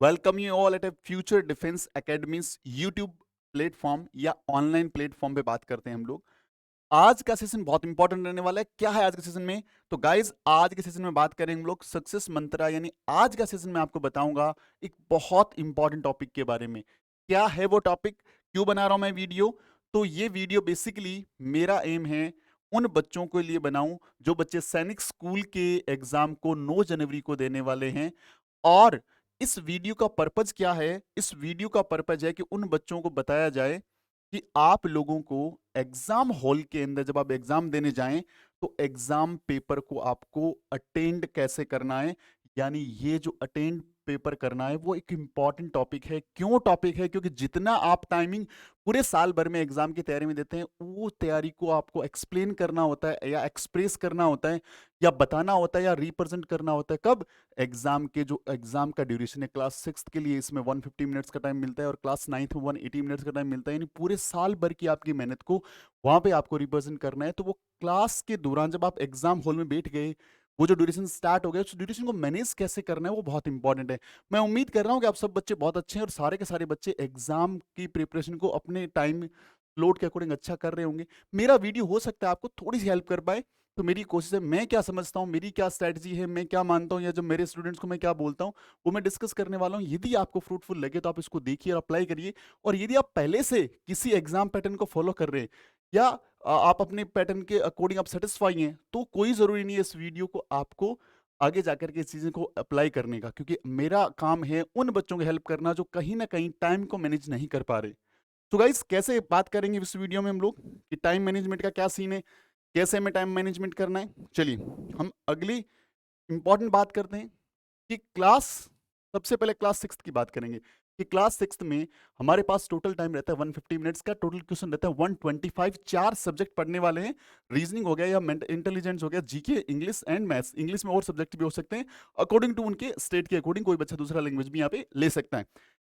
Welcome you all at A future defence academies YouTube platform या online platform पे बात करते हैं हम लोग। आज का सेशन बहुत इंपॉर्टेंट रहने वाला है। क्या है आज के सेशन में? तो गाइज आज के सेशन में बात करेंगे हम लोग सक्सेस मंत्रा, यानी आज का सेशन में आपको बताऊंगा एक बहुत इंपॉर्टेंट टॉपिक के बारे में। क्या है वो टॉपिक, क्यों बना रहा हूं मैं वीडियो? तो ये वीडियो बेसिकली मेरा एम है उन बच्चों के लिए बनाऊं जो बच्चे सैनिक स्कूल के एग्जाम को 9 जनवरी को देने वाले हैं। और इस वीडियो का पर्पज क्या है? इस वीडियो का पर्पज है कि उन बच्चों को बताया जाए कि आप लोगों को एग्जाम हॉल के अंदर जब आप एग्जाम देने जाएं तो एग्जाम पेपर को आपको अटेंड कैसे करना है। यानी ये जो अटेंड पेपर करना है वो एक इंपॉर्टेंट टॉपिक है। क्यों टॉपिक है? क्योंकि जितना आप टाइमिंग पूरे साल भर में एग्जाम की तैयारी में देते हैं, वो तैयारी को आपको एक्सप्लेन करना होता है या एक्सप्रेस करना होता है या बताना होता है या रिप्रेजेंट करना होता है। कब? एग्जाम के जो एग्जाम का ड्यूरेशन है, क्लास 6 के लिए इसमें 150 मिनट्स का टाइम मिलता है और क्लास 9th में 180 मिनट्स का टाइम मिलता है। यानी पूरे साल भर की आपकी मेहनत को वहां पे आपको रिप्रेजेंट करना है। तो वो क्लास के दौरान जब आप एग्जाम हॉल में बैठ गए, वो जो ड्यूरेशन स्टार्ट हो गया, उस ड्यूरेशन को मैनेज कैसे करना है वो बहुत इंपॉर्टेंट है। मैं उम्मीद कर रहा हूँ कि आप सब बच्चे बहुत अच्छे हैं और सारे के सारे बच्चे एग्जाम की प्रिपरेशन को अपने टाइम लोड के अकॉर्डिंग अच्छा कर रहे होंगे। मेरा वीडियो हो सकता है आपको थोड़ी सी हेल्प कर पाए। तो मेरी कोशिश है, मैं क्या समझता हूँ, मेरी क्या स्ट्रैटेजी है, मैं क्या मानता हूँ, या जो मेरे स्टूडेंट्स को मैं क्या बोलता हूँ वो मैं डिस्कस करने वाला हूँ। यदि आपको फ्रूटफुल लगे तो आप इसको देखिए और अप्लाई करिए। और यदि आप पहले से किसी एग्जाम पैटर्न को फॉलो कर रहे हैं या आप अपने पैटर्न के अकॉर्डिंग आप सेटिस्फाई हैं, तो कोई ज़रूरी नहीं है इस वीडियो को आपको आगे जाकर के इस चीज़ों को अप्लाई करने का, क्योंकि मेरा काम है उन बच्चों की हेल्प करना जो कहीं ना कहीं टाइम को मैनेज नहीं कर पा रहे। तो गाइस कैसे बात करेंगे इस वीडियो में हम लोग कि टाइम मैनेजमेंट का क्या सीन है, कैसे हमें टाइम मैनेजमेंट करना है। चलिए हम अगली इंपॉर्टेंट बात करते हैं कि क्लास, सबसे पहले क्लास 6 की बात करेंगे कि क्लास 6 में हमारे पास टोटल टाइम रहता है 150 मिनट्स का। टोटल क्वेश्चन रहता है 125। 4 सब्जेक्ट पढ़ने वाले हैं। रीजनिंग हो गया या इंटेलिजेंस हो गया, GK, English and maths. English में और सब्जेक्ट भी हो सकते हैं अकॉर्डिंग टू उनके स्टेट के अकॉर्डिंग। कोई बच्चा दूसरा लैंग्वेज भी यहाँ पे ले सकता है।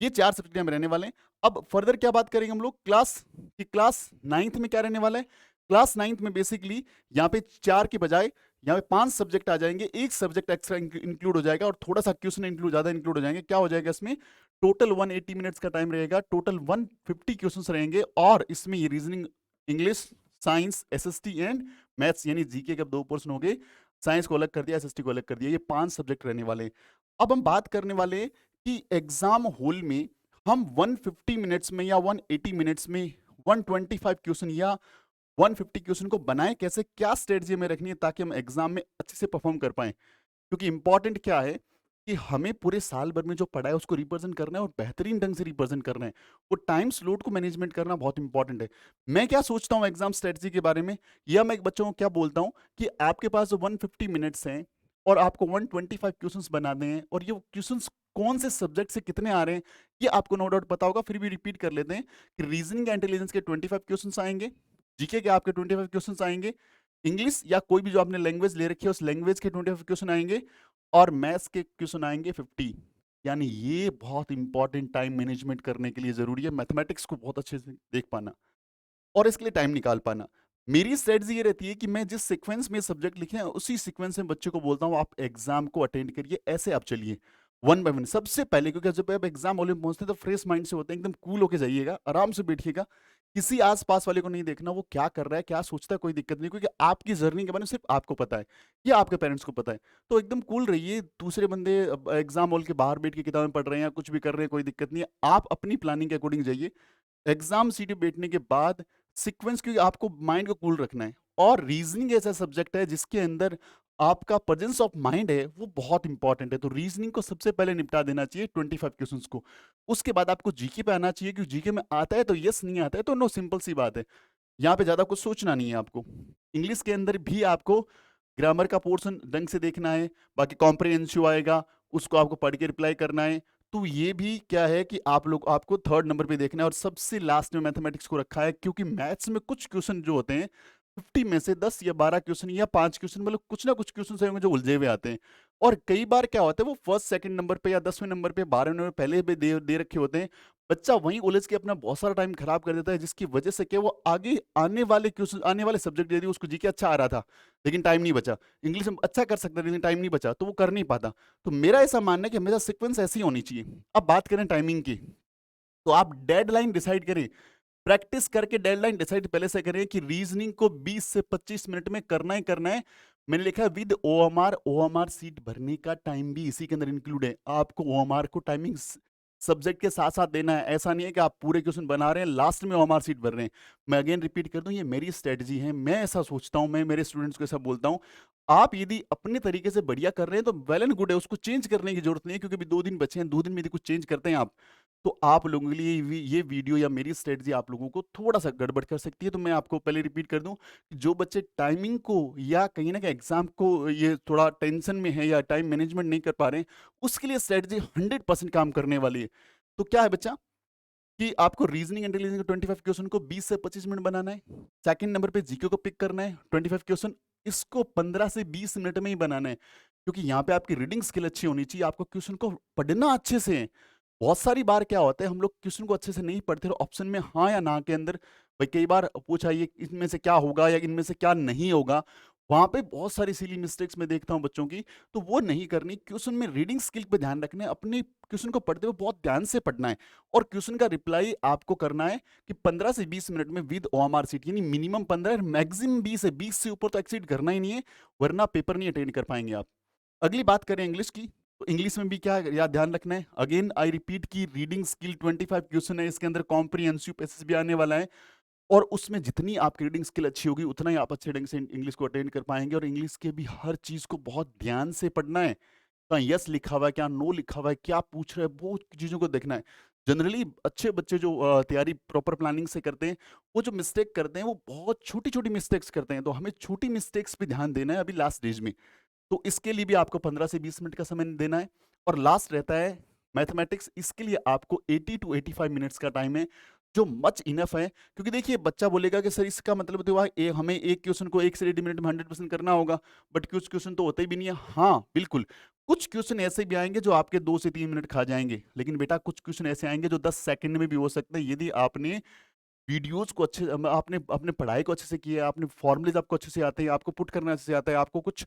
ये 4 सब्जेक्ट में रहने वाले हैं। अब फर्दर क्या बात करेंगे हम लोग क्लास 9th में क्या रहने वाला है। क्लास 9th में बेसिकली यहाँ पे 4 के बजाय यहाँ पे 5 सब्जेक्ट आ जाएंगे, एक सब्जेक्ट एक्स्ट्रा इंक्लूड हो जाएगा और थोड़ा सा क्वेश्चन इंक्लूड, ज्यादा इंक्लूड हो जाएंगे। क्या हो जाएगा इसमें? टोटल 180 मिनट्स का टाइम रहेगा, टोटल 150 क्वेश्चंस रहेंगे और इसमें ये reasoning, English, science, SST and maths, यानी जीके के 2 पोर्शन हो गए। साइंस को अलग कर दिया, एसएसटी को अलग कर दिया। ये 5 सब्जेक्ट रहने वाले हैं। अब हम बात करने वाले हैं कि एग्जाम हॉल में हम 150 मिनट्स में या 180 मिनट्स में 125 क्वेश्चन या 150 क्वेश्चन को बनाए कैसे, क्या स्ट्रेटजी में रखनी है ताकि हम एग्जाम में अच्छे से परफॉर्म कर पाए। क्योंकि इंपॉर्टेंट क्या है कि हमें पूरे साल भर में जो पढ़ा है उसको रिप्रेजेंट करना है और बेहतरीन ढंग से रिप्रेजेंट करना है। वो टाइम स्लॉट को मैनेजमेंट करना बहुत इंपॉर्टेंट है। मैं क्या सोचता हूँ एग्जाम स्ट्रेटजी के बारे में, या मैं बच्चों को क्या बोलता हूँ कि आपके पास जो 150 मिनट्स हैं और आपको 125 क्वेश्चंस बनाने हैं, और ये क्वेश्चंस कौन से सब्जेक्ट से कितने आ रहे हैं ये आपको नो डाउट पता होगा, फिर भी रिपीट कर लेते हैं कि रीजनिंग इंटेलिजेंस के 25 क्वेश्चंस आएंगे, जीके के आपके 25 क्वेश्चंस आएंगे, इंग्लिश या कोई भी जो आपने लैंग्वेज ले रखी है उस लैंग्वेज के 25 क्वेश्चन आएंगे और मैथ्स के क्वेश्चन आएंगे 50। यानी ये बहुत इंपॉर्टेंट टाइम मैनेजमेंट करने के लिए जरूरी है, मैथमेटिक्स को बहुत अच्छे से देख पाना और इसके लिए टाइम निकाल पाना। मेरी स्ट्रेटजी ये रहती है कि मैं जिस सीक्वेंस में सब्जेक्ट लिखे हैं उसी सीक्वेंस में बच्चे को बोलता हूँ आप एग्जाम को अटेंड करिए, ऐसे आप चलिए वन बाय वन। सबसे पहले, क्योंकि जब आप एग्जाम हॉल में पहुंचते हैं तो फ्रेश माइंड से होते हैं, एकदम कूल होके जाइएगा, आराम से बैठिएगा, किसी आसपास वाले को नहीं देखना वो क्या कर रहा है, क्या सोचता है, कोई दिक्कत नहीं, क्योंकि आपकी जर्नी के बारे में सिर्फ आपको पता है या आपके पेरेंट्स को पता है। तो एकदम कूल रहिए। दूसरे बंदे एग्जाम हॉल के बाहर बैठ के किताबें पढ़ रहे हैं या कुछ भी कर रहे हैं, कोई दिक्कत नहीं है, आप अपनी प्लानिंग के अकॉर्डिंग जाइए। एग्जाम सीट पे बैठने के बाद सीक्वेंस, क्योंकि आपको माइंड को कूल रखना है और रीजनिंग ऐसा सब्जेक्ट है जिसके अंदर आपका प्रेजेंस ऑफ माइंड है वो बहुत इंपॉर्टेंट है। तो रीजनिंग को सबसे पहले निपटा देना चाहिए 25 क्वेश्चंस को। उसके बाद आपको जीके पे आना चाहिए, क्योंकि जीके में आता है तो यस, नहीं आता है तो नो, सिंपल सी बात है। यहाँ पे ज्यादा कुछ सोचना नहीं है आपको। इंग्लिश के अंदर भी आपको ग्रामर का पोर्शन ढंग से देखना है, बाकी कॉम्प्रिहेंसिव आएगा उसको आपको पढ़ के रिप्लाई करना है। तो ये भी क्या है कि आप लोग, आपको थर्ड नंबर पे देखना है और सबसे लास्ट में मैथमेटिक्स को रखा है, क्योंकि मैथ्स में कुछ क्वेश्चन जो होते हैं 50 में से 10 या 12 क्वेश्चन या 5 क्वेश्चन, मतलब कुछ ना कुछ क्वेश्चन होंगे जो उलझे हुए आते हैं। और कई बार क्या होता है वो फर्स्ट सेकंड नंबर पे या 10वें नंबर पे 12वें नंबर पे पहले भी दे रखे होते हैं, बच्चा वहीं उलझ के अपना बहुत सारा टाइम खराब कर देता है, जिसकी वजह से क्या वो आगे आने वाले क्वेश्चन, आने वाले सब्जेक्ट, यदि उसको जीके अच्छा आ रहा था लेकिन टाइम नहीं बचा, इंग्लिश में अच्छा कर सकता था लेकिन टाइम नहीं बचा, तो वो कर नहीं पाता। तो मेरा ऐसा मानना है कि हमेशा सीक्वेंस ऐसी होनी चाहिए। अब बात करें टाइमिंग की, तो आप डेडलाइन डिसाइड करें, प्रैक्टिस करके डेडलाइन डिसाइड पहले से करें कि रीजनिंग को 20 से 25 मिनट में करना ही करना है। मैंने लिखा है विद ओएमआर, ओएमआर सीट भरने का टाइम भी इसी के अंदर इंक्लूड है। आपको ओएमआर को टाइमिंग सब्जेक्ट के साथ साथ देना है। ऐसा नहीं है कि आप पूरे क्वेश्चन बना रहे हैं, लास्ट में ओएमआर सीट भर रहे हैं। मैं अगेन रिपीट कर दूं, ये मेरी स्ट्रेटजी है, मैं ऐसा सोचता हूं, मैं मेरे स्टूडेंट्स को ऐसा बोलता हूं। आप यदि अपने तरीके से बढ़िया कर रहे हैं तो वेल एंड गुड है, उसको चेंज करने की जरूरत नहीं है, क्योंकि अभी 2 दिन बचे हैं, 2 दिन में यदि कुछ चेंज करते हैं आप, तो आप लोगों के लिए ये वीडियो या मेरी स्ट्रेटजी आप लोगों को थोड़ा-सा गड़बड़ कर सकती है। तो मैं आपको पहले रिपीट कर दूं कि जो बच्चे टाइमिंग को या कहीं न कहीं एग्ज़ाम को ये थोड़ा टेंशन में है या टाइम मैनेजमेंट नहीं कर पा रहे हैं, उसके लिए स्ट्रेटजी 100% काम करने वाली है। तो क्या है बच्चा, कि आपको रीजनिंग इंटेलिजेंस के 25 क्वेश्चन को 20 से 25 मिनट बनाना है। सेकंड नंबर पे जीके को पिक करना है, 25 क्वेश्चन, इसको 15 से 20 मिनट में ही बनाना है, क्योंकि यहाँ पे आपकी रीडिंग स्किल अच्छी होनी चाहिए, आपको क्वेश्चन को पढ़ना अच्छे से है। बहुत सारी बार क्या होता है, हम लोग क्वेश्चन को अच्छे से नहीं पढ़ते और ऑप्शन में हाँ या ना के अंदर, भाई कई बार पूछा ये इनमें से क्या होगा या इनमें से क्या नहीं होगा, वहां पे बहुत सारी सिली मिस्टेक्स मैं देखता हूँ बच्चों की। तो वो नहीं करनी, क्वेश्चन में रीडिंग स्किल पे ध्यान रखना है, अपने क्वेश्चन को पढ़ते हुए बहुत ध्यान से पढ़ना है, और क्वेश्चन का रिप्लाई आपको करना है कि 15 से 20 मिनट में विद ओएमआर सीट, यानी मिनिमम 15, मैक्सिमम 20 है, 20 से ऊपर तो एक्सीड करना ही नहीं है, वरना पेपर नहीं अटेंड कर पाएंगे आप। अगली बात करें इंग्लिश की, तो इंग्लिश में भी क्या याद ध्यान रखना है, अगेन आई रिपीट की रीडिंग स्किल 25 क्वेश्चन है, इसके अंदर कॉम्प्रिहेंसिव पैसेज भी आने वाला है, और उसमें जितनी आपकी रीडिंग स्किल अच्छी होगी उतना ही आप अच्छे ढंग से इंग्लिश को अटेंड कर पाएंगे। और इंग्लिश के भी हर चीज़ को बहुत ध्यान से पढ़ना है, कहाँ यस लिखा हुआ है, क्या नो लिखा हुआ है, क्या पूछ रहे हैं, वो चीज़ों को देखना है। जनरली अच्छे बच्चे जो तैयारी प्रॉपर प्लानिंग से करते हैं, वो जो मिस्टेक करते हैं वो बहुत छोटी छोटी मिस्टेक्स करते हैं, तो हमें छोटी मिस्टेक्स पे ध्यान देना है अभी लास्ट स्टेज में। तो इसके लिए भी आपको 15 से 20 मिनट का समय देना है। और लास्ट रहता है मैथमेटिक्स, इसके लिए आपको 80 टू 85 मिनट्स का टाइम है, जो मच इनफ है। क्योंकि देखिए बच्चा बोलेगा कि सर इसका मतलब तो हमें एक क्वेश्चन को 1 से 1.5 मिनट में 100% करना होगा, बट कुछ क्वेश्चन तो होते भी नहीं है। हाँ बिल्कुल, कुछ क्वेश्चन ऐसे भी आएंगे जो आपके 2 से 3 मिनट खा जाएंगे, लेकिन बेटा कुछ क्वेश्चन ऐसे आएंगे जो 10 सेकंड में भी हो सकते हैं, यदि आपने वीडियोस को अच्छे आपने अपने पढ़ाई को अच्छे से किया है, आपने फॉर्मूलेज आपको अच्छे से आते हैं, आपको पुट करना अच्छे से आता है, आपको कुछ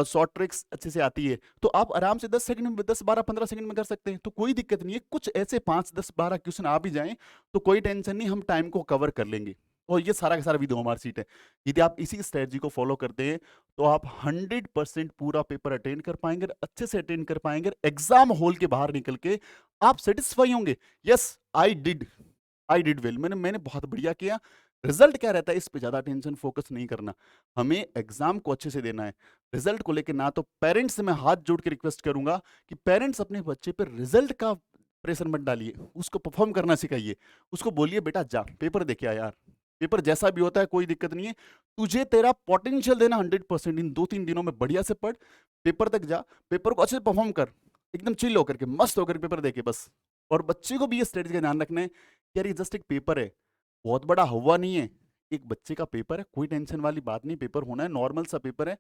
शॉर्ट ट्रिक्स अच्छे से आती है, तो आप आराम से 10 सेकंड में, 10 12 15 सेकंड में कर सकते हैं, तो कोई दिक्कत नहीं है। कुछ ऐसे 5 10 12 क्वेश्चन आ भी जाएं तो कोई टेंशन नहीं, हम टाइम को कवर कर लेंगे। और ये सारा का सारा वीडियो हमारी सीट है। यदि आप इसी स्ट्रेटजी को फॉलो करते हैं तो आप 100% पूरा पेपर अटेंड कर पाएंगे, और अच्छे से अटेंड कर पाएंगे, एग्जाम हॉल के बाहर निकल के आप सेटिस्फाई होंगे, यस आई डिड वेल, मैंने बहुत बढ़िया किया। रिजल्ट क्या रहता है, इस पे ज्यादा टेंशन फोकस नहीं करना, हमें एग्जाम को अच्छे से देना है। रिजल्ट को लेकर ना तो पेरेंट्स से मैं हाथ जोड़ के रिक्वेस्ट करूंगा कि पेरेंट्स अपने बच्चे पर रिजल्ट का प्रेशर मत डालिए, उसको परफॉर्म करना सिखाइए। उसको बोलिए बेटा जा पेपर दे के आ यार, पेपर जैसा भी होता है कोई दिक्कत नहीं है, तुझे तेरा पोटेंशियल देना 100%, इन 2-3 दिनों में बढ़िया से पढ़, पेपर तक जा, पेपर को अच्छे से परफॉर्म कर, एकदम चिल होकर के, मस्त होकर पेपर दे के बस। और बच्चे को भी ये स्ट्रेटजी का ध्यान रखना है, यार ये जस्ट एक पेपर है, बहुत बड़ा हुआ नहीं है, एक बच्चे का पेपर है, कोई टेंशन वाली बात नहीं, पेपर होना है, नॉर्मल सा पेपर है।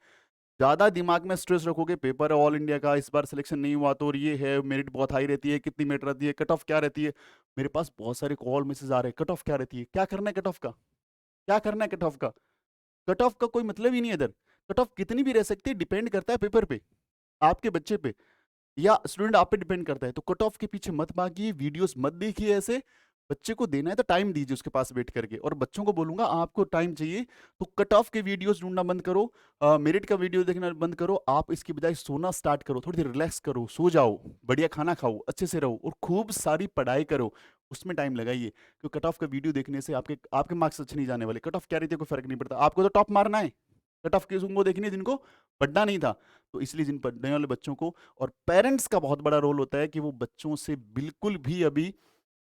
ज्यादा दिमाग में स्ट्रेस रखोगे, पेपर है ऑल इंडिया का, इस बार सिलेक्शन नहीं हुआ तो, और ये है मेरिट बहुत हाई रहती है, कितनी मेरिट रहती है, कट ऑफ क्या रहती है, मेरे पास बहुत सारे कॉल मैसेज आ रहे हैं, कट ऑफ क्या रहती है, क्या करना है कट ऑफ का, क्या करना है कट ऑफ का, कट ऑफ का कोई मतलब ही नहीं है इधर। कट ऑफ कितनी भी रह सकती है, डिपेंड करता है पेपर पे, आपके बच्चे पे, या स्टूडेंट आप पे डिपेंड करता है। तो कट ऑफ के पीछे मत भागिए, वीडियोस मत देखिए ऐसे, बच्चे को देना है तो टाइम दीजिए उसके पास बैठ करके। और बच्चों को बोलूंगा आपको टाइम चाहिए तो कट ऑफ के वीडियोस ढूंढना बंद करो, मेरिट का वीडियो देखना बंद करो, आप इसकी बजाय सोना स्टार्ट करो, थोड़ी देर रिलैक्स करो, सो जाओ, बढ़िया खाना खाओ, अच्छे से रहो, और खूब सारी पढ़ाई करो, उसमें टाइम लगाइए। क्योंकि कट ऑफ का वीडियो देखने से आपके आपके मार्क्स अच्छे नहीं जाने वाले। कट ऑफ क्या रहती है कोई फर्क नहीं पड़ता, आपको तो टॉप मारना है, कट ऑफ के उनको देखने जिनको पढ़ना नहीं था। तो इसलिए जिन पढ़ने वाले बच्चों को, और पेरेंट्स का बहुत बड़ा रोल होता है कि वो बच्चों से बिल्कुल भी अभी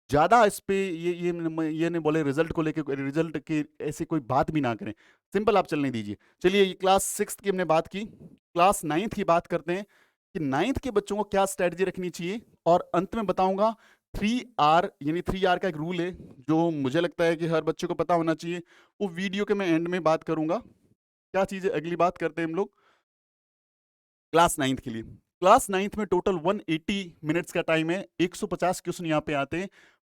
ज्यादा इस पे ये नहीं बोले रिजल्ट को लेके, रिजल्ट के ऐसे कोई बात भी ना करें, सिंपल आप चलने दीजिए। चलिए ये क्लास 6 की हमने बात की, क्लास 9th की बात करते हैं कि 9th के बच्चों को क्या स्ट्रेटजी रखनी चाहिए। और अंत में बताऊंगा 3R, यानी 3R का एक रूल है जो मुझे लगता है कि हर बच्चे को पता होना चाहिए, वो वीडियो के मैं एंड में बात करूंगा। क्या चीज है, अगली बात करते हैं हम लोग क्लास 9th के लिए। क्लास 9th में टोटल 180 मिनट्स का टाइम है, 150 क्वेश्चन यहाँ पे आते हैं,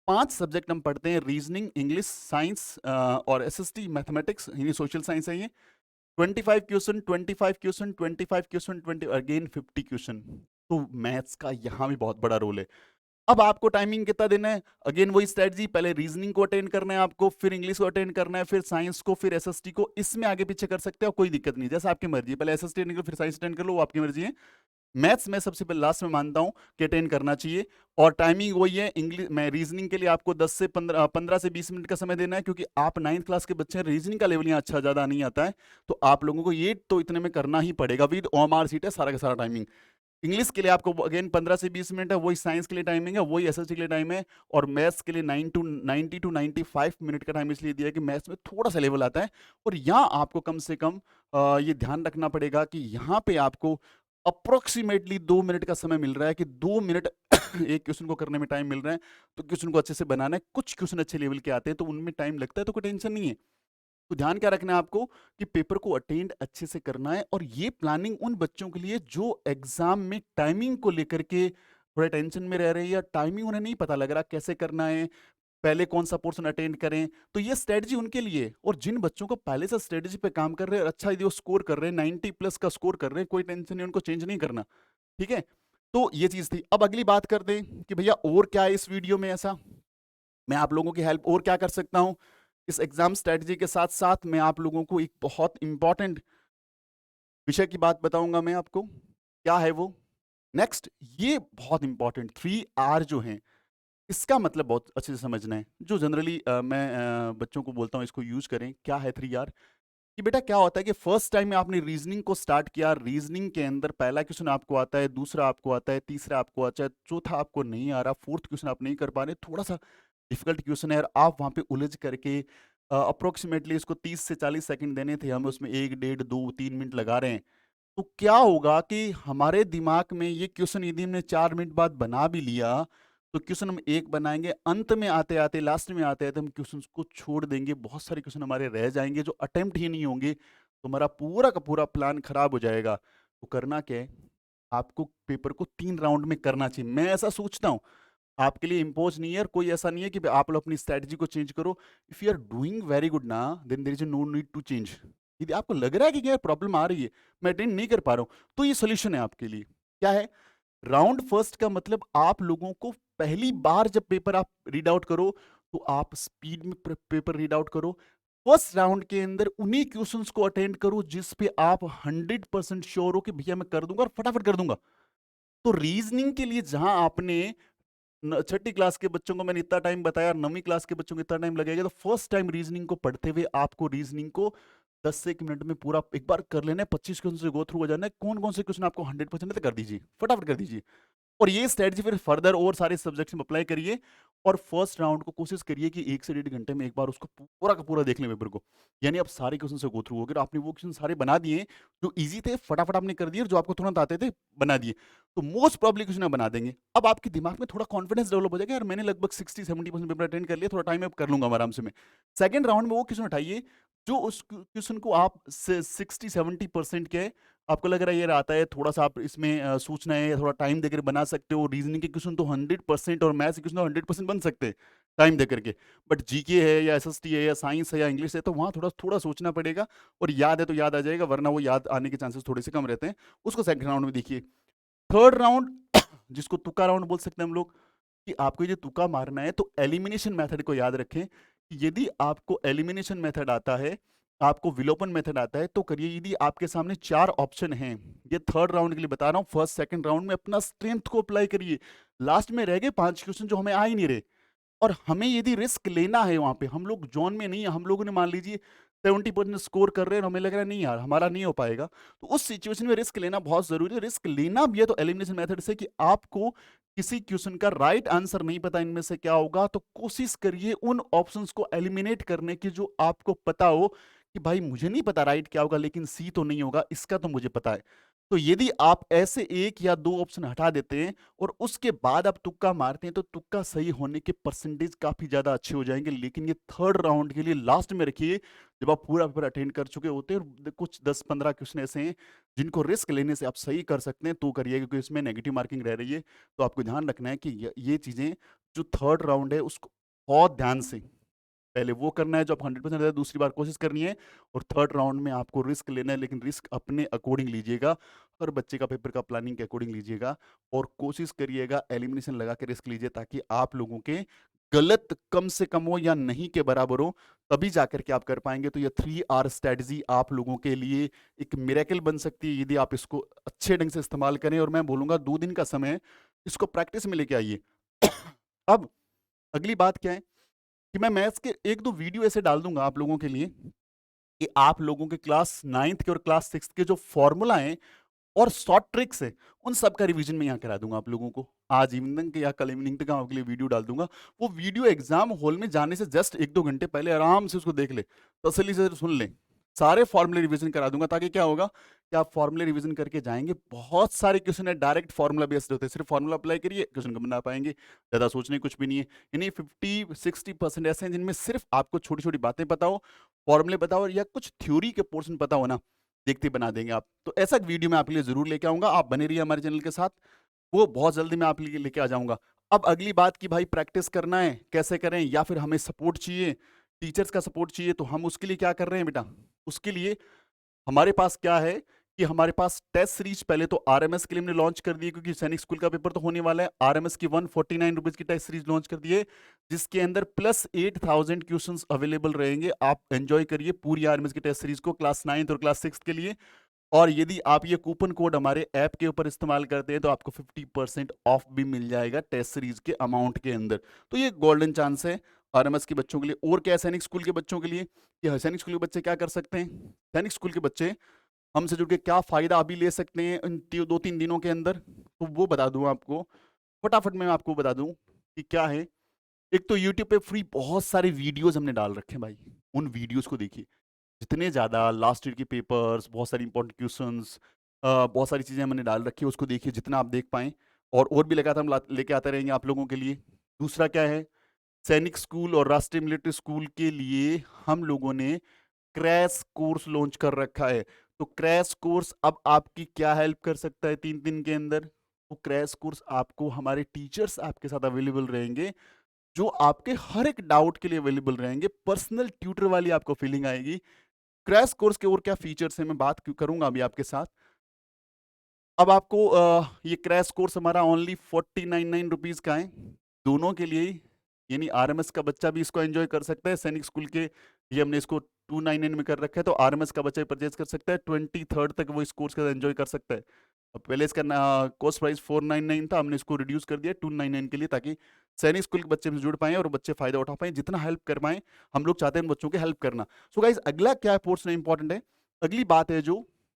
5 सब्जेक्ट हम पढ़ते हैं, रीजनिंग, इंग्लिश, साइंस और एसएसटी, मैथमेटिक्स, यानी सोशल साइंस है ये। 25 question, 25 question, 25 question, 20 again 50 question. तो मैथ्स का यहाँ भी बहुत बड़ा रोल है। अब आपको टाइमिंग कितना देना है? अगेन वही स्ट्रेटजी, पहले रीजनिंग को अटेंड करना है आपको, फिर इंग्लिश को अटेंड करना है, फिर साइंस को, फिर एसएसटी को। इसमें आगे पीछे कर सकते हो, कोई दिक्कत नहीं, जैसा आपकी मर्जी है। पहले एसएसटी अटेंड करो, फिर साइंस अटेंड कर लो, वो आपकी मर्जी है। मैथ्स में सबसे पहले लास्ट में मानता हूं कि अटेंड करना चाहिए, और टाइमिंग वही है। इंग्लिश में रीजनिंग के लिए आपको 10 से 15 से 20 मिनट का समय देना है, क्योंकि आप 9th क्लास के बच्चे हैं, रीजनिंग का लेवल यहाँ अच्छा ज्यादा नहीं आता है, तो आप लोगों को ये तो इतने में करना ही पड़ेगा। विद ओएमआर सीट है सारा का सारा टाइमिंग। इंग्लिश के लिए आपको अगेन 15 से 20 मिनट है, वही साइंस के लिए टाइमिंग है, वही एसएसटी के लिए टाइम है, और मैथ्स के लिए 90 टू 95 मिनट का टाइम इसलिए दिया है कि मैथ्स में थोड़ा सा लेवल आता है। और यहाँ आपको कम से कम ये ध्यान रखना पड़ेगा कि यहाँ पे आपको अप्रोक्सीमेटली 2 मिनट का समय मिल रहा है, कि 2 मिनट एक क्वेश्चन को करने में टाइम मिल रहा है, तो क्वेश्चन को अच्छे से बनाना है। कुछ क्वेश्चन अच्छे लेवल के आते हैं तो उनमें टाइम लगता है, तो कोई टेंशन नहीं है। तो ध्यान क्या रखना है आपको कि पेपर को अटेंड अच्छे से करना है। और ये प्लानिंग उन बच्चों के लिए जो एग्जाम में टाइमिंग को लेकर के थोड़ा टेंशन में रह रहे हैं, या टाइमिंग उन्हें नहीं पता लग रहा कैसे करना है, पहले कौन सा पोर्शन अटेंड करें, तो ये स्ट्रेटजी उनके लिए। और जिन बच्चों को पहले से स्ट्रेटजी पे काम कर रहे हैं और अच्छा यदि वो स्कोर कर रहे हैं, 90 प्लस का स्कोर कर रहे हैं, कोई टेंशन नहीं, उनको चेंज नहीं करना। ठीक है, तो ये चीज थी। अब अगली बात करते हैं कि भैया और क्या है इस वीडियो में ऐसा, मैं आप लोगों की हेल्प और क्या कर सकता हूं। इस एग्जाम स्ट्रेटजी के साथ साथ मैं आप लोगों को एक बहुत इंपॉर्टेंट विषय की बात बताऊंगा मैं आपको। क्या है वो? नेक्स्ट, ये बहुत इंपॉर्टेंट 3R जो हैं, इसका मतलब बहुत अच्छे से समझना है, जो जनरली मैं बच्चों को बोलता हूँ इसको यूज करें। क्या है 3R? कि बेटा क्या होता है कि फर्स्ट टाइम में आपने रीजनिंग को स्टार्ट किया, रीजनिंग के अंदर पहला क्वेश्चन आपको आता है, दूसरा आपको आता है, तीसरा आपको आता है, चौथा आपको नहीं आ रहा, फोर्थ क्वेश्चन आप नहीं कर पा रहे, थोड़ा सा डिफिकल्ट क्वेश्चन है, और आप वहां पे उलझ करके अप्रोक्सीमेटली इसको 30 से 40 सेकंड देने थे, हम उसमें 1 डेढ़ 2 3 मिनट लगा रहे हैं। तो क्या होगा कि हमारे दिमाग में ये क्वेश्चन यदि हमने 4 मिनट बाद बना भी लिया, तो क्वेश्चन हम एक बनाएंगे, अंत में आते आते लास्ट में आते आते हम क्वेश्चन को छोड़ देंगे, बहुत सारे क्वेश्चन हमारे रह जाएंगे जो अटेम्प्ट ही नहीं होंगे, तो हमारा पूरा का पूरा प्लान खराब हो जाएगा। तो करना क्या है, आपको पेपर को 3 राउंड में करना चाहिए, मैं ऐसा सोचता हूँ। आपके लिए इम्पोज नहीं है, और कोई ऐसा नहीं है कि आप लोग अपनी स्ट्रेटजी को चेंज करो। If you are doing very good ना, then there is no need to change. यदि आपको लग रहा है कि क्या प्रॉब्लम आ रही है, मैं अटेंड नहीं कर पा रहा हूं, तो ये सोल्यूशन है आपके लिए। क्या है? राउंड फर्स्ट का मतलब आप लोगों को पहली बार जब पेपर आप रीड आउट करो, तो आप स्पीड में पेपर रीड आउट करो। फर्स्ट राउंड के अंदर उन्हीं क्वेश्चंस को अटेंड करो जिस पे आप 100% श्योर हो कि भैया मैं कर दूंगा और फटाफट कर दूंगा। तो रीजनिंग के लिए जहां आपने छठी क्लास के बच्चों को मैंने इतना टाइम बताया, 9वीं क्लास के बच्चों को इतना टाइम लगेगा, तो फर्स्ट टाइम रीजनिंग को पढ़ते हुए आपको रीजनिंग को 10 से 1 मिनट में पूरा एक बार कर लेना है, 25 क्वेश्चन से गो थ्रू हो जाना है, कौन कौन से क्वेश्चन आपको 100% कर दीजिए, फटाफट कर दीजिए। और ये स्ट्रेटजी फिर फर्दर और सारे सब्जेक्ट्स में अप्लाई करिए, और फर्स्ट राउंड को कोशिश करिए कि 1 से 1.5 घंटे में एक बार उसको पूरा का पूरा देख लें पेपर को। यानी आप सारे क्वेश्चन से गो थ्रू हो गए, आपने वो क्वेश्चन सारे बना दिए जो इजी थे, फटाफट आपने कर दिए, और जो आपको तुरंत आते थे बना दिए, तो मोस्ट प्रॉब्ली क्वेश्चन आप बना देंगे। अब आपके दिमाग में थोड़ा कॉन्फिडेंस डेवलप हो जाएगा, यार मैंने लगभग 60-70% पेपर अटेंड कर लिया, थोड़ा टाइम अब कर लूंगा आराम से मैं। सेकंड राउंड में वो क्वेश्चन उठाइए जो उस क्वेश्चन को आप 60-70% के आपको लग रहा है ये आता है, थोड़ा सा आप इसमें सोचना है, थोड़ा टाइम देकर बना सकते हो। रीजनिंग के क्वेश्चन तो 100% और मैथ्स के क्वेश्चन तो 100% बन सकते हैं टाइम देकर के, बट जीके है या एसएसटी है या साइंस है या इंग्लिश है, तो वहाँ थोड़ा थोड़ा सोचना पड़ेगा। और याद है तो याद आ जाएगा, वरना वो याद आने के चांसेस थोड़े से कम रहते हैं। उसको सेकंड राउंड में देखिए। थर्ड राउंड जिसको तुक्का राउंड बोल सकते हैं हम लोग, कि आपको ये तुक्का मारना है, तो एलिमिनेशन मेथड को याद रखें कि यदि आपको एलिमिनेशन मेथड आता है, आपको विलोपन मेथड आता है, तो करिए। यदि आपके सामने 4 ऑप्शन हैं, ये थर्ड राउंड के लिए बता रहा हूं, फर्स्ट सेकंड राउंड में अपना स्ट्रेंथ को अप्लाई करिए। लास्ट में रह गए 5 क्वेश्चन जो हमें आ ही नहीं रहे, और हमें यदि रिस्क लेना है, वहां पे हम लोग जोन में नहीं है, हम लोगों ने मान लीजिए 70% स्कोर कर रहे हैं और हमें लग रहा है नहीं यार हमारा नहीं हो पाएगा, तो उस सिचुएशन में रिस्क लेना बहुत जरूरी है। रिस्क लेना भी है तो एलिमिनेशन मेथड से, कि आपको किसी क्वेश्चन का राइट आंसर नहीं पता इनमें से क्या होगा, तो कोशिश करिए उन ऑप्शंस को एलिमिनेट करने की जो आपको पता हो कि भाई मुझे नहीं पता राइट क्या होगा, लेकिन सी तो नहीं होगा, इसका तो मुझे पता है। तो यदि आप ऐसे 1 या 2 ऑप्शन हटा देते हैं और उसके बाद आप तुक्का मारते हैं, तो तुक्का सही होने के परसेंटेज काफी ज्यादा अच्छे हो जाएंगे। लेकिन ये थर्ड राउंड के लिए लास्ट में रखिए, जब आप पूरा पेपर अटेंड कर चुके होते हैं, और कुछ 10-15 क्वेश्चन ऐसे हैं जिनको रिस्क लेने से आप सही कर सकते हैं, तो करिए, क्योंकि इसमें नेगेटिव मार्किंग रह रही है। तो आपको ध्यान रखना है कि ये चीजें, जो थर्ड राउंड है उसको बहुत ध्यान से पहले वो करना है जो आप 100% है, दूसरी बार कोशिश करनी है, और थर्ड राउंड में आपको रिस्क लेना है, लेकिन रिस्क अपने अकॉर्डिंग लीजिएगा, हर बच्चे का पेपर का प्लानिंग के अकॉर्डिंग लीजिएगा, और कोशिश करिएगा एलिमिनेशन लगा के रिस्क लीजिए, ताकि आप लोगों के गलत कम से कम हो या नहीं के बराबर हो, तभी जाकर के आप कर पाएंगे। तो ये 3R स्ट्रेटजी आप लोगों के लिए एक मिरेकल बन सकती है, यदि आप इसको अच्छे ढंग से इस्तेमाल करें, और मैं बोलूंगा 2 दिन का समय है, इसको प्रैक्टिस में लेके आइए। अब अगली बात क्या है कि मैं मैथ्स के 1-2 वीडियो ऐसे डाल दूंगा आप लोगों के लिए, कि आप लोगों के क्लास 9th के और क्लास 6th के जो फॉर्मूला हैं और शॉर्ट ट्रिक्स है, उन सब का रिवीजन मैं यहाँ करा दूंगा आप लोगों को। आज इवनिंग के या कल इवनिंग तक आपके लिए वीडियो डाल दूंगा। वो वीडियो एग्जाम हॉल में जाने से जस्ट 1-2 घंटे पहले आराम से उसको देख ले, तसल्ली से सुन ले, सारे फॉर्मूले रिवीजन करा दूंगा, ताकि क्या होगा कि आप फॉर्मूले रिवीजन करके जाएंगे। बहुत सारे क्वेश्चन है डायरेक्ट फॉर्मूला बेस्ड होते हैं, सिर्फ फॉर्मूला अप्लाई करिए क्वेश्चन को बना पाएंगे, ज़्यादा सोचने कुछ भी नहीं है। यानी 50-60% ऐसे हैं जिनमें सिर्फ आपको छोटी छोटी बातें पता हो, फॉर्मूले पता हो, या कुछ थ्योरी के पोर्शन पता हो ना, देखते बना देंगे आप। तो ऐसा वीडियो मैं आपके लिए जरूर लेके आऊंगा, आप बने रहिए हमारे चैनल के साथ, वो बहुत जल्दी मैं आपके लिए लेके आ जाऊंगा। अब अगली बात कि भाई प्रैक्टिस करना है कैसे करें, या फिर हमें सपोर्ट चाहिए, टीचर्स का सपोर्ट चाहिए, तो हम उसके लिए क्या कर रहे हैं बेटा, उसके लिए हमारे पास क्या है कि हमारे पास टेस्ट सीरीज पहले तो आरएमएस के लिए हमने लॉन्च कर दी, क्योंकि सैनिक स्कूल का पेपर तो होने वाला है। आरएमएस की 149 रुपीज की टेस्ट सीरीज लॉन्च कर दिए, जिसके अंदर प्लस 8000 क्वेश्चंस अवेलेबल रहेंगे। आप एंजॉय करिए पूरी आरएमएस की टेस्ट सीरीज को क्लास 9th और क्लास 6th के लिए। और यदि आप ये कूपन कोड हमारे ऐप के ऊपर इस्तेमाल करते हैं, तो आपको 50% ऑफ भी मिल जाएगा टेस्ट सीरीज के अमाउंट के अंदर। तो ये गोल्डन चांस है आरएमएस के बच्चों के लिए। और क्या है सैनिक स्कूल के बच्चों के लिए, कि सैनिक स्कूल के बच्चे क्या कर सकते हैं, सैनिक स्कूल के बच्चे हमसे जुड़ के क्या फायदा अभी ले सकते हैं इन 2-3 दिनों के अंदर, तो वो बता दूं आपको, फटाफट मैं आपको बता दूं कि क्या है। एक तो यूट्यूब पे फ्री बहुत सारे वीडियोस हमने डाल रखे हैं भाई, उन वीडियोस को देखिए, जितने ज़्यादा लास्ट ईयर के पेपर्स, बहुत सारी इंपॉर्टेंट क्वेश्चंस, बहुत सारी चीज़ें हमने डाल रखी है, उसको देखिए जितना आप देख पाएँ, और भी लगातार हम लेके आते रहेंगे आप लोगों के लिए। दूसरा क्या है, सैनिक स्कूल और राष्ट्रीय मिलिट्री स्कूल के लिए हम लोगों ने क्रैश कोर्स लॉन्च कर रखा है। तो क्रैश कोर्स अब आपकी क्या हेल्प कर सकता है 3 दिन के अंदर, वो क्रैश कोर्स आपको हमारे टीचर्स आपके साथ अवेलेबल रहेंगे, जो आपके हर एक डाउट के लिए अवेलेबल रहेंगे, पर्सनल ट्यूटर वाली आपको फीलिंग आएगी। क्रैश कोर्स के और क्या फीचर्स हैं मैं बात करूंगा अभी आपके साथ। अब आपको ये क्रैश कोर्स हमारा ओनली 49 रुपीज का है दोनों के लिए ही, यानी आरएमएस का बच्चा भी इसको एंजॉय कर सकता है, सैनिक स्कूल के ये हमने इसको 299 में कर रखा है, तो आरएमएस का बच्चा भी परचेज कर सकता है, 23rd तक वो इस कोर्स का एंजॉय कर सकता है। अब पहले इसका कॉस्ट प्राइस 499 था, हमने इसको रिड्यूस कर दिया 299 के लिए, ताकि सैनिक स्कूल के बच्चे भी जुड़ पाएं और बच्चे फायदा उठा पाएं, जितना हेल्प कर पाएं हम लोग चाहते हैं उन बच्चों के हेल्प करना। सो गाइज अगला क्या पोर्शन इंपॉर्टेंट है, अगली बात है जो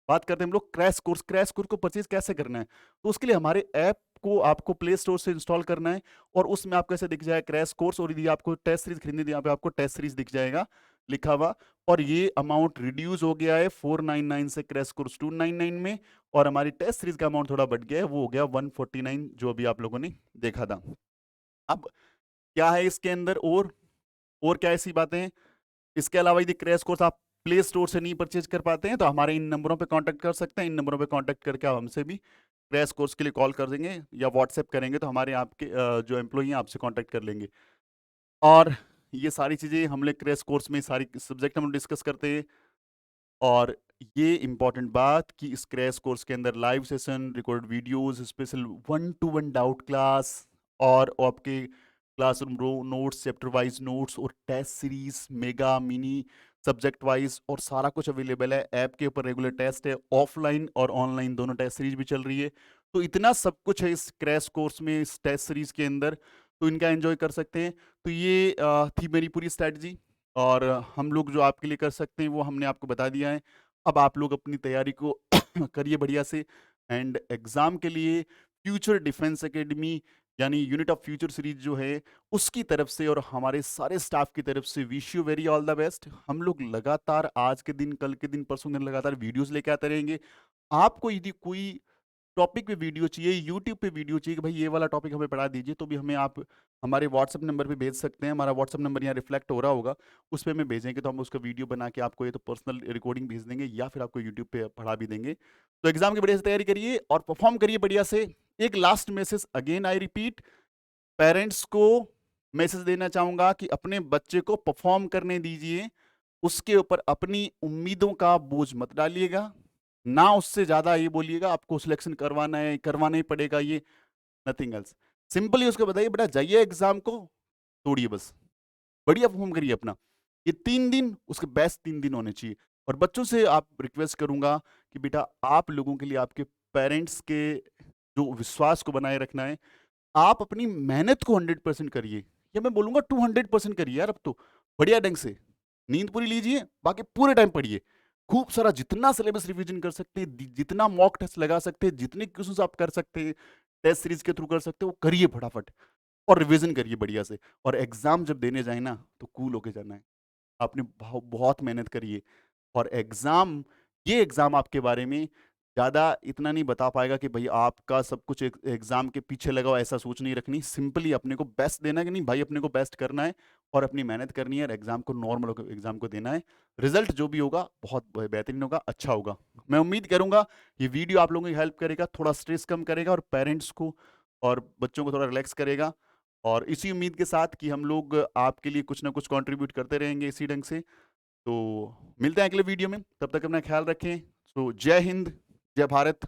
बात करते हैं हम लोग क्रैश कोर्स। क्रैश कोर्स को परचेज कैसे करना है, तो उसके लिए हमारे ऐप को आपको प्ले स्टोर से इंस्टॉल करना है, और उसमें आपको ऐसे दिख जाएगा क्रैश कोर्स, और यदि आपको टेस्ट सीरीज खरीदनी थी यहाँ पे आपको टेस्ट सीरीज दिख जाएगा लिखा हुआ, और ये अमाउंट रिड्यूस हो गया है 499 से क्रैश कोर्स 299 में, और हमारी टेस्ट सीरीज का अमाउंट थोड़ा बढ़ गया है, वो हो गया 149 जो अभी आप लोगों ने देखा था। अब क्या है इसके अंदर, और क्या ऐसी बातें हैं, इसके अलावा यदि क्रैश कोर्स आप प्ले स्टोर से नहीं परचेज कर पाते हैं, तो हमारे इन नंबरों पे कांटेक्ट कर सकते हैं, इन नंबरों पे कांटेक्ट करके आप हमसे भी क्रैश कोर्स के लिए कॉल कर देंगे या व्हाट्सएप करेंगे, तो हमारे आपके जो एम्प्लॉई हैं आपसे कांटेक्ट कर लेंगे। और ये सारी चीज़ें हम लोग क्रैश कोर्स में सारी सब्जेक्ट हम डिस्कस करते हैं। और ये इंपॉर्टेंट बात कि इस क्रैश कोर्स के अंदर live session, record videos, special 1-to-1 doubt class, और आपके classroom raw notes, chapter wise notes, और test series mega mini subject wise, और सारा कुछ अवेलेबल है ऐप के ऊपर। रेगुलर टेस्ट है, ऑफलाइन और ऑनलाइन दोनों टेस्ट सीरीज भी चल रही है। तो इतना सब कुछ है इस क्रैश कोर्स में, इस टेस्ट सीरीज के अंदर, तो इनका एंजॉय कर सकते हैं। तो ये थी मेरी पूरी स्ट्रैटेजी, और हम लोग जो आपके लिए कर सकते हैं वो हमने आपको बता दिया है। अब आप लोग अपनी तैयारी को करिए बढ़िया से, एंड एग्जाम के लिए फ्यूचर डिफेंस एकेडमी यानी यूनिट ऑफ फ्यूचर सीरीज जो है उसकी तरफ से और हमारे सारे स्टाफ की तरफ से wish you very all the best. हम लोग लगातार आज के दिन, कल के दिन, परसों दिन लगातार वीडियोस लेके आते रहेंगे। आपको यदि कोई टॉपिक पे वीडियो चाहिए, यूट्यूब पे वीडियो चाहिए कि भाई ये वाला टॉपिक हमें पढ़ा दीजिए, तो भी हमें आप हमारे व्हाट्सअप नंबर पे भेज सकते हैं। हमारा व्हाट्सअप नंबर यहाँ रिफ्लेक्ट हो रहा होगा, उस पर हमें भेजेंगे तो हम उसका वीडियो बना के आपको ये तो पर्सनल रिकॉर्डिंग भेज देंगे, या फिर आपको यूट्यूब पे पढ़ा भी देंगे। तो एग्जाम की बढ़िया से तैयारी करिए और परफॉर्म करिए बढ़िया से। एक last message again I repeat, parents को मैसेज देना चाहूंगा कि अपने बच्चे को परफॉर्म करने दीजिए, उसके ऊपर अपनी उम्मीदों का बोझ मत डालिएगा, ना उससे ज्यादा ये बोलिएगा आपको सिलेक्शन करवाना है, करवाना ही पड़ेगा ये, नथिंग एल्स। सिंपली उसको बताइए बेटा जाइए एग्जाम को तोड़िए, बस बढ़िया परफॉर्म करिए अपना। ये 3 दिन उसके बेस्ट 3 दिन होने चाहिए। और बच्चों से आप रिक्वेस्ट करूंगा कि बेटा आप लोगों के लिए आपके पेरेंट्स के जो विश्वास को बनाए रखना है, आप अपनी मेहनत को 100% करिए, या मैं बोलूंगा 200% करिए यार। अब तो बढ़िया ढंग से नींद पूरी लीजिए, बाकी पूरे टाइम पढ़िए, खूब सारा जितना सिलेबस रिवीजन कर सकते हैं, जितना मॉक टेस्ट लगा सकते हैं, जितने क्वेश्चंस आप कर सकते हैं, टेस्ट सीरीज के थ्रू कर सकते हो, वो करिए फटाफट और रिवीजन करिए बढ़िया से। और एग्जाम जब देने जाए ना तो कूल होके जाना है। आपने बहुत मेहनत करी है, और एग्जाम, ये एग्जाम आपके बारे में ज़्यादा इतना नहीं बता पाएगा कि भाई आपका सब कुछ एग्जाम के पीछे लगा हो, ऐसा सोच नहीं रखनी। सिंपली अपने को बेस्ट देना है कि नहीं भाई, अपने को बेस्ट करना है और अपनी मेहनत करनी है, और एग्जाम को नॉर्मल एग्जाम को देना है। रिजल्ट जो भी होगा बहुत बेहतरीन होगा, अच्छा होगा। मैं उम्मीद करूंगा ये वीडियो आप लोगों की हेल्प करेगा, थोड़ा स्ट्रेस कम करेगा और पेरेंट्स को और बच्चों को थोड़ा रिलैक्स करेगा। और इसी उम्मीद के साथ कि हम लोग आपके लिए कुछ ना कुछ कंट्रीब्यूट करते रहेंगे इसी ढंग से। तो मिलते हैं अगले वीडियो में, तब तक अपना ख्याल रखें। तो जय हिंद, जय भारत।